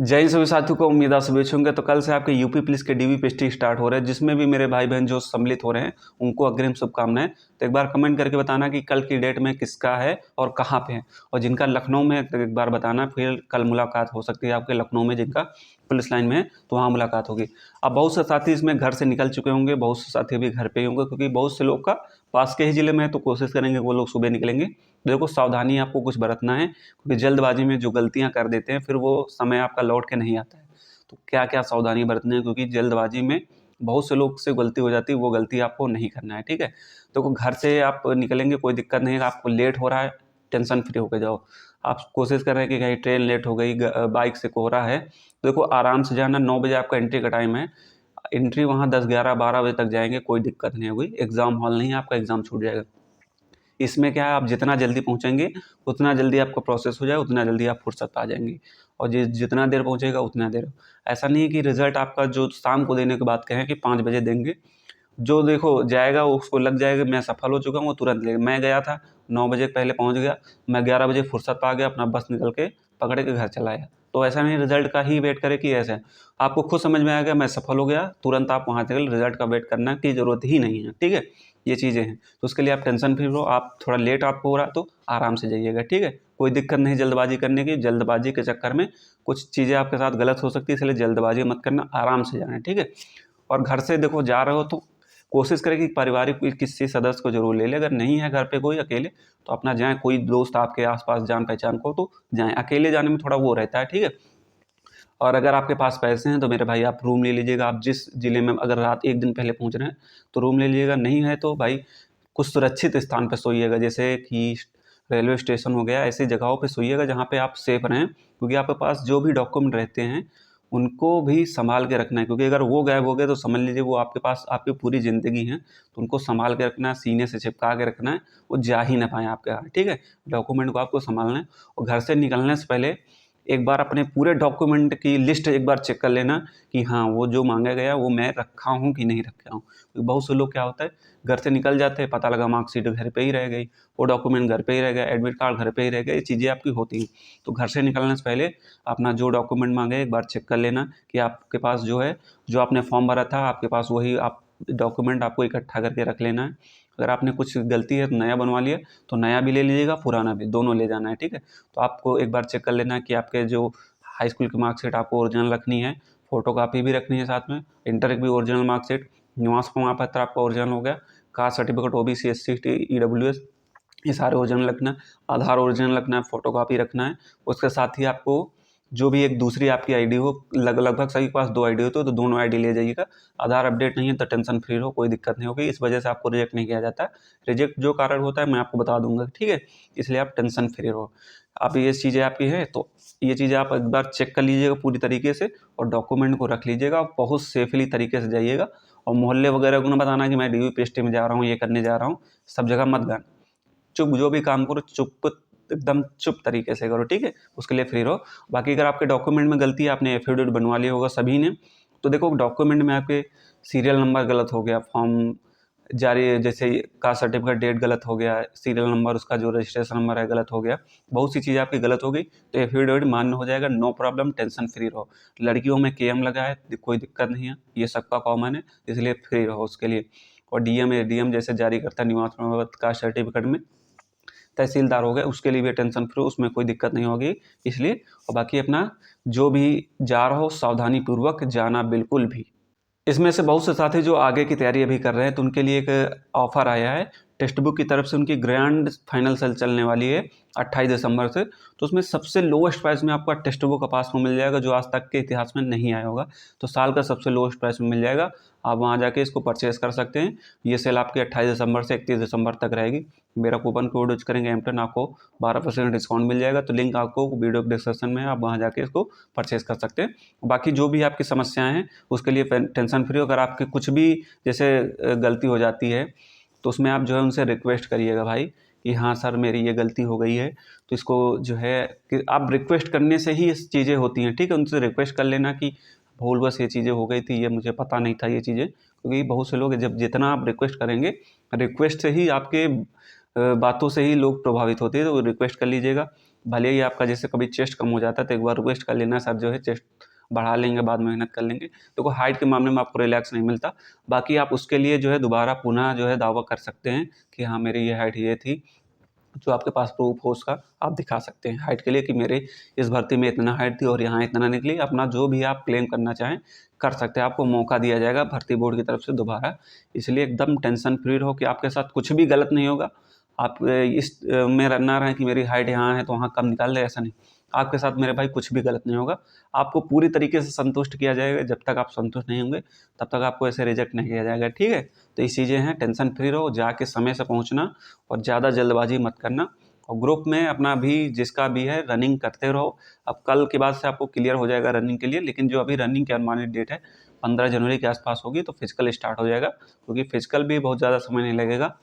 जय हिंद सभी साथियों को, उम्मीद आप सभी अच्छे होंगे। तो कल से आपके यूपी पुलिस के डीवी पेस्टी स्टार्ट हो रहे हैं, जिसमें भी मेरे भाई बहन जो सम्मिलित हो रहे हैं उनको अग्रिम शुभकामनाएं। तो एक बार कमेंट करके बताना कि कल की डेट में किसका है और कहाँ पे है, और जिनका लखनऊ में है तो एक बार बताना, फिर कल मुलाकात हो सकती है आपके लखनऊ में, जिनका पुलिस लाइन में है तो वहाँ मुलाकात होगी। अब बहुत से साथी इसमें घर से निकल चुके होंगे, बहुत से साथी अभी घर पे ही होंगे, क्योंकि बहुत से लोग का पास के ही ज़िले में है, तो कोशिश करेंगे वो लोग सुबह निकलेंगे। देखो, सावधानी आपको कुछ बरतना है, क्योंकि जल्दबाजी में जो गलतियां कर देते हैं फिर वो समय आपका लौट के नहीं आता है। तो क्या क्या सावधानी बरतनी है, क्योंकि जल्दबाजी में बहुत से लोग से गलती हो जाती है, वो गलती आपको नहीं करना है। ठीक है, तो घर से आप निकलेंगे, कोई दिक्कत नहीं है। आपको लेट हो रहा है, टेंशन फ्री होकर जाओ। आप कोशिश कर रहे हैं कि कहीं ट्रेन लेट हो गई, बाइक से कोहरा है, तो देखो आराम से जाना। 9 बजे आपका एंट्री का टाइम है, एंट्री वहाँ 10, 11, 12 बजे तक जाएंगे, कोई दिक्कत नहीं होगी। एग्ज़ाम हॉल नहीं है, आपका एग्ज़ाम छूट जाएगा। इसमें क्या है, आप जितना जल्दी पहुँचेंगे उतना जल्दी आपका प्रोसेस हो जाए, उतना जल्दी आप फुर्सत पा जाएंगे। और जितना देर पहुँचेगा उतना देर, ऐसा नहीं है कि रिज़ल्ट आपका जो शाम को देने के बाद कहें कि 5 बजे देंगे। जो देखो जाएगा उसको लग जाएगा मैं सफल हो चुका हूँ, वो तुरंत लेगा। मैं गया था 9 बजे पहले पहुँच गया, मैं 11 बजे फुर्सत पा गया, अपना बस निकल के पकड़ के घर चला आया। तो ऐसा नहीं रिज़ल्ट का ही वेट करें कि ऐसा है। आपको खुद समझ में आएगा मैं सफल हो गया, तुरंत आप वहाँ चले, रिज़ल्ट का वेट करने की ज़रूरत ही नहीं है। ठीक है, ये चीज़ें हैं, तो उसके लिए आप टेंशन फ्री रहो। आप थोड़ा लेट आपको हो रहा है तो आराम से जाइएगा। ठीक है, कोई दिक्कत नहीं जल्दबाजी करने की। जल्दबाजी के चक्कर में कुछ चीज़ें आपके साथ गलत हो सकती है, इसलिए जल्दबाजी मत करना, आराम से जाना है। ठीक है, और घर से देखो जा रहे हो तो कोशिश करें कि पारिवारिक कोई किसी सदस्य को जरूर ले लें। अगर नहीं है घर पे कोई अकेले, तो अपना जाएं, कोई दोस्त आपके आसपास जान पहचान को तो जाएं। अकेले जाने में थोड़ा वो रहता है। ठीक है, और अगर आपके पास पैसे हैं तो मेरे भाई आप रूम ले लीजिएगा। आप जिस ज़िले में अगर रात एक दिन पहले पहुंच रहे हैं तो रूम ले लीजिएगा, नहीं है तो भाई कुछ सुरक्षित स्थान पर सोइएगा, जैसे कि रेलवे स्टेशन हो गया। ऐसी जगहों पे सोइएगा जहाँ पे आप सेफ रहें, क्योंकि आपके पास जो भी डॉक्यूमेंट रहते हैं उनको भी संभाल के रखना है, क्योंकि अगर वो गायब हो गए तो समझ लीजिए वो आपके पास आपकी पूरी ज़िंदगी है। तो उनको संभाल के रखना है, सीने से चिपका के रखना है, वो जा ही ना पाएँ आपके यहाँ। ठीक है, डॉक्यूमेंट को आपको संभालना है। और घर से निकलने से पहले एक बार अपने पूरे डॉक्यूमेंट की लिस्ट एक बार चेक कर लेना कि हाँ, वो जो मांगा गया वो मैं रखा हूँ कि नहीं रखा हूँ। क्योंकि बहुत से लोग क्या होता है, घर से निकल जाते हैं, पता लगा मार्कशीट घर पे ही रह गई, वो डॉक्यूमेंट घर पे ही रह गया, एडमिट कार्ड घर पे ही रह गया। ये चीज़ें आपकी होती हैं। तो घर से निकलने से पहले अपना जो डॉक्यूमेंट मांगे एक बार चेक कर लेना कि आपके पास जो है, जो आपने फॉर्म भरा था आपके पास वही आप डॉक्यूमेंट आपको इकट्ठा करके रख लेना है। अगर आपने कुछ गलती है तो नया बनवा लिया, तो नया भी ले लीजिएगा, पुराना भी, दोनों ले जाना है। ठीक है, तो आपको एक बार चेक कर लेना है कि आपके जो हाई स्कूल की मार्कशीट आपको ओरिजिनल रखनी है, फोटोकॉपी भी रखनी है साथ में, इंटर की भी ओरिजिनल मार्कशीट, निवास प्रमाण पत्र आपका ओरिजिनल हो गया, caste certificate OBC SC ST EWS, ये सारे ओरिजिनल रखना है, आधार ओरिजिनल रखना है, फोटोकॉपी रखना है। उसके साथ ही आपको जो भी एक दूसरी आपकी आईडी हो, लगभग सभी के पास 2 आईडी हो तो दोनों आईडी ले जाइएगा। आधार अपडेट नहीं है तो टेंशन फ्री रहो, कोई दिक्कत नहीं होगी। इस वजह से आपको रिजेक्ट नहीं किया जाता। रिजेक्ट जो कारण होता है मैं आपको बता दूंगा। ठीक है, इसलिए आप टेंशन फ्री रहो। अब ये चीज़ें आपकी हैं तो ये चीज़ें आप एक बार चेक कर लीजिएगा पूरी तरीके से, और डॉक्यूमेंट को रख लीजिएगा, बहुत सेफली तरीके से जाइएगा। और मोहल्ले वगैरह को ना बताना कि मैं डीयू पीएसटी में जा रहा हूँ, ये करने जा रहा हूँ, सब जगह मत गाना। चुप, जो भी काम करो चुप, एकदम चुप तरीके से करो। ठीक है, उसके लिए फ्री रहो। बाकी अगर आपके डॉक्यूमेंट में गलती है, आपने एफिडेविट बनवा लिया होगा सभी ने, तो देखो डॉक्यूमेंट में आपके सीरियल नंबर गलत हो गया, फॉर्म जारी जैसे कास्ट सर्टिफिकेट डेट गलत हो गया, सीरियल नंबर उसका जो रजिस्ट्रेशन नंबर है गलत हो गया, बहुत सी चीज़ें आपकी गलत हो गई, तो एफिडेविट मान्य हो जाएगा, नो प्रॉब्लम, टेंशन फ्री रहो। लड़कियों में केएम लगा है, कोई दिक्कत नहीं है, ये सबका कॉमन है, इसलिए फ्री रहो उसके लिए। और डीएम एडीएम जैसे जारी करता है निवास प्रमाण पत्र कास्ट सर्टिफिकेट में, तहसीलदार हो गए, उसके लिए भी टेंशन फ्री, उसमें कोई दिक्कत नहीं होगी इसलिए। और बाकी अपना जो भी जा रहा हो सावधानी पूर्वक जाना बिल्कुल भी। इसमें से बहुत से साथी जो आगे की तैयारी अभी कर रहे हैं तो उनके लिए एक ऑफर आया है, टेक्स्ट बुक की तरफ से उनकी ग्रैंड फाइनल सेल चलने वाली है 28 दिसंबर से। तो उसमें सबसे लोएस्ट प्राइस में आपका टेक्स्ट बुक पास में मिल जाएगा, जो आज तक के इतिहास में नहीं आया होगा। तो साल का सबसे लोएस्ट प्राइस में मिल जाएगा, आप वहाँ जाके इसको परचेज कर सकते हैं। ये सेल आपकी 28 दिसंबर से 31 दिसंबर तक रहेगी। मेरा कूपन कोड यूज करेंगे एमटन, आपको 12% डिस्काउंट मिल जाएगा। तो लिंक आपको वीडियो डिस्क्रिप्शन में है, आप वहाँ जाके इसको परचेज कर सकते हैं। बाकी जो भी आपकी समस्याएं हैं उसके लिए टेंशन फ्री। अगर आपके कुछ भी जैसे गलती हो जाती है तो उसमें आप जो है उनसे रिक्वेस्ट करिएगा भाई कि हाँ सर मेरी ये गलती हो गई है। तो इसको जो है कि आप रिक्वेस्ट करने से ही इस चीज़ें होती हैं। ठीक है, उनसे रिक्वेस्ट कर लेना कि भूलवश ये चीज़ें हो गई थी, ये मुझे पता नहीं था ये चीज़ें, क्योंकि बहुत से लोग जब जितना आप रिक्वेस्ट करेंगे, रिक्वेस्ट से ही आपके बातों से ही लोग प्रभावित होते हैं, तो रिक्वेस्ट कर लीजिएगा। भले ही आपका जैसे कभी चेस्ट कम हो जाता है तो एक बार रिक्वेस्ट कर लेना, सर जो है चेस्ट बढ़ा लेंगे, बाद में मेहनत कर लेंगे। तो को हाइट के मामले में आपको रिलैक्स नहीं मिलता। बाकी आप उसके लिए जो है दोबारा पुनः जो है दावा कर सकते हैं कि हाँ मेरी ये हाइट ये थी, जो आपके पास प्रूफ हो उसका आप दिखा सकते हैं हाइट के लिए कि मेरे इस भर्ती में इतना हाइट थी और यहाँ इतना निकली। अपना जो भी आप क्लेम करना चाहें कर सकते हैं, आपको मौका दिया जाएगा भर्ती बोर्ड की तरफ से दोबारा। इसलिए एकदम टेंशन फ्री रहो कि आपके साथ कुछ भी गलत नहीं होगा। आप इस में ना रहें कि मेरी हाइट यहाँ है तो वहाँ कम निकाल ले, ऐसा नहीं। आपके साथ मेरे भाई कुछ भी गलत नहीं होगा, आपको पूरी तरीके से संतुष्ट किया जाएगा। जब तक आप संतुष्ट नहीं होंगे तब तक आपको ऐसे रिजेक्ट नहीं किया जाएगा, ठीक है। तो ये चीज़ें हैं, टेंशन फ्री रहो, जाके समय से पहुँचना और ज़्यादा जल्दबाजी मत करना। और ग्रुप में अपना भी जिसका भी है रनिंग करते रहो। अब कल के बाद से आपको क्लियर हो जाएगा रनिंग के लिए, लेकिन जो अभी रनिंग की अनुमानित डेट है 15 जनवरी के आसपास होगी, तो फिजिकल स्टार्ट हो जाएगा, क्योंकि फिजिकल भी बहुत ज़्यादा समय नहीं लगेगा,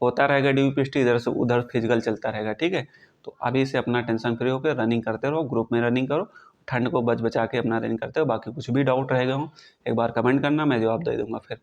होता रहेगा ड्यूपीएसटी, इधर से उधर फिजिकल चलता रहेगा, ठीक है। तो अभी से अपना टेंशन फ्री होकर रनिंग करते रहो, ग्रुप में रनिंग करो, ठंड को बच बचा के अपना रनिंग करते हो। बाकी कुछ भी डाउट रहेगा हो एक बार कमेंट करना, मैं जवाब दे दूंगा फिर।